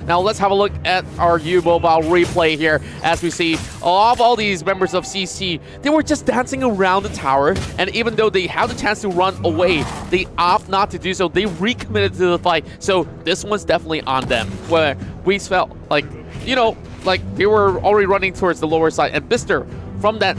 Now let's have a look at our U-Mobile replay here as we see all these members of CC. They were just dancing around the tower, and even though they had the chance to run away, they opt not to do so. They recommitted to the fight. So this one's definitely on them, where we felt like, you know, like they were already running towards the lower side, and Bister, from that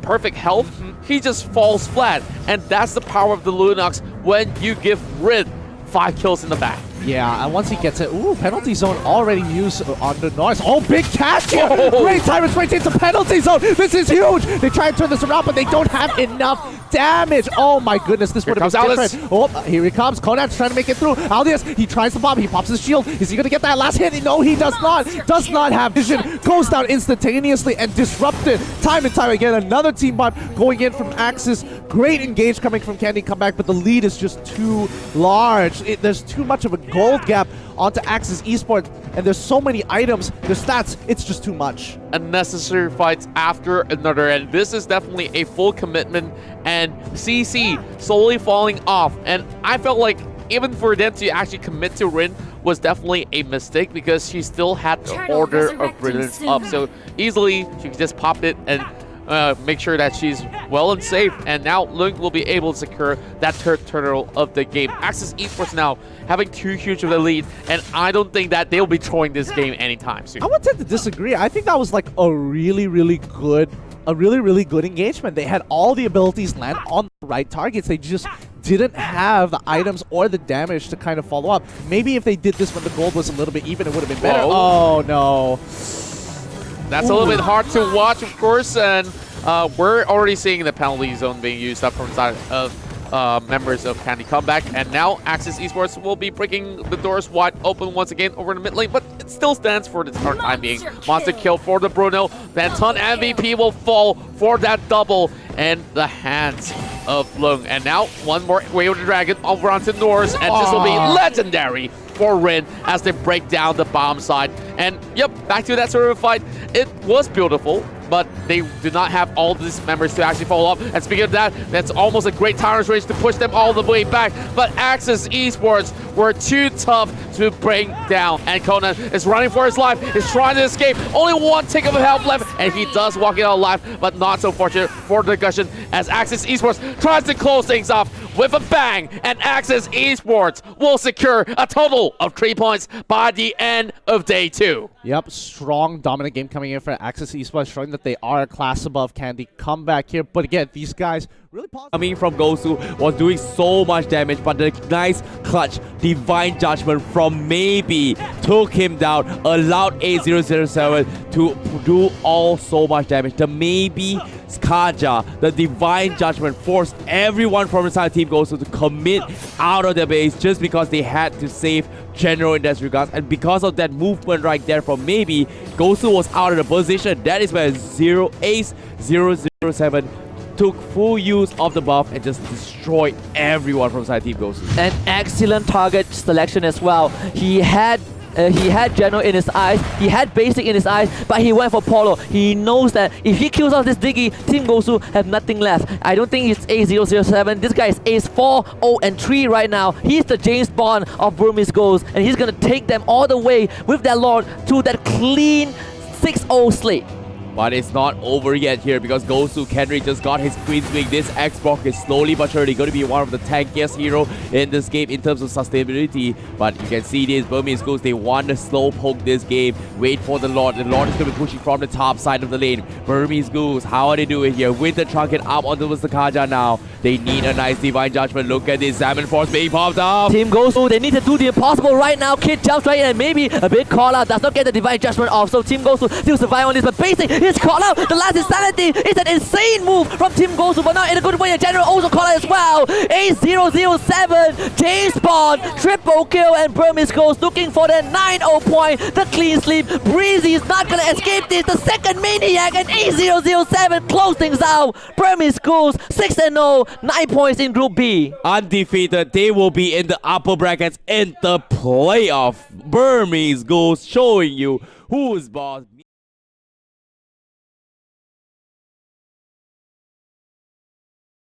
perfect health, he just falls flat. And that's the power of the Lunox when you give Rid 5 kills in the back. Yeah, and once he gets it, ooh, penalty zone already used on the Norse. Oh, big catch here! Great time, it's right into penalty zone! This is huge! They try to turn this around, but they don't have enough damage! Oh my goodness, this would have been different. Oh, here he comes. Konan's trying to make it through. Aldius, he tries to bomb, he pops his shield. Is he gonna get that last hit? No, he does not! Does not have vision. Goes down instantaneously and disrupted time and time again. Another team bot going in from Axis. Great engage coming from Candy Comeback, but the lead is just too large. There's too much of a gold gap onto Axis Esports, and there's so many items, their stats, it's just too much. Unnecessary fights after another, and this is definitely a full commitment, and CC slowly falling off. And I felt like even for them to actually commit to Rin was definitely a mistake, because she still had the Order of Brilliance up, so easily she could just pop it and make sure that she's well and safe, and now Lung will be able to secure that third turtle of the game. Axis Esports now having too huge of a lead, and I don't think that they'll be throwing this game anytime soon. I would tend to disagree. I think that was like a really good engagement. They had all the abilities land on the right targets. They just didn't have the items or the damage to kind of follow up. Maybe if they did this when the gold was a little bit even, it would have been better. Whoa. Oh no. That's a little bit hard to watch, of course, and we're already seeing the penalty zone being used up from the side of members of Candy Comeback, and now Axis Esports will be breaking the doors wide open once again over in the mid lane, but it still stands for the time being. Monster kill for the Bruno. Bertahan MVP will fall for that double, and the hands of Lung. And now one more Way of the Dragon over onto Norse, and this will be legendary for Rin as they break down the bomb side. And yep, back to that sort of fight. It was beautiful, but they do not have all these members to actually follow up. And speaking of that, that's almost a great tyrant's rage to push them all the way back. But Axis Esports were too tough to bring down. And Conan is running for his life. He's trying to escape. Only one tick of health left, and he does walk it out alive, but not so fortunate for the Gushin as Axis Esports tries to close things off with a bang. And Axis Esports will secure a total of 3 points by the end of day 2. Yep, strong dominant game coming in for Axis Esports, showing that they are a class above Candy Comeback here. But again, these guys really coming from Gosu was doing so much damage, but the nice clutch divine judgment from Maybe took him down, allowed A007 to do all so much damage. The Maybe Kaja, the divine judgment, forced everyone from inside Team Gosu to commit out of their base just because they had to save General in that regards. And because of that movement right there from Maybe, Gosu was out of the position. That is where Ace007 took full use of the buff and just destroyed everyone from side Team Gosu. An excellent target selection as well. He had General in his eyes, he had Basic in his eyes, but he went for Polo. He knows that if he kills off this Diggy, Team Gosu have nothing left. I don't think it's A007. This guy is Ace 4, 0, and 3 right now. He's the James Bond of Burmese Ghouls, and he's gonna take them all the way with that Lord to that clean 6-0 slate. But it's not over yet here because Gosu Kenry just got his Queen's Wing. This Xbox is slowly but surely going to be one of the tankiest hero in this game in terms of sustainability. But you can see these Burmese Ghouls, they want to slow poke this game. Wait for the Lord. The Lord is going to be pushing from the top side of the lane. Burmese Ghouls, how are they doing here? With the Trunket up onto the Kaja now. They need a nice Divine Judgment. Look at this Salmon Force being popped up. Team Gosu, they need to do the impossible right now. Kid jumps right in and maybe a big call out. Does not get the Divine Judgment off. So Team Gosu still survive on this. But Basic is call out. The last Insanity is an insane move from Team Gosu, but not in a good way. A General also call out as well. A007, James Bond, triple kill, and Burmese Ghouls looking for the 9-0 point. The clean sleep. Breezy is not going to escape this. The second Maniac and A007 close things out. Burmese Ghouls 6-0, 9 points in Group B. Undefeated, they will be in the upper brackets in the playoff. Burmese Ghouls showing you who's boss.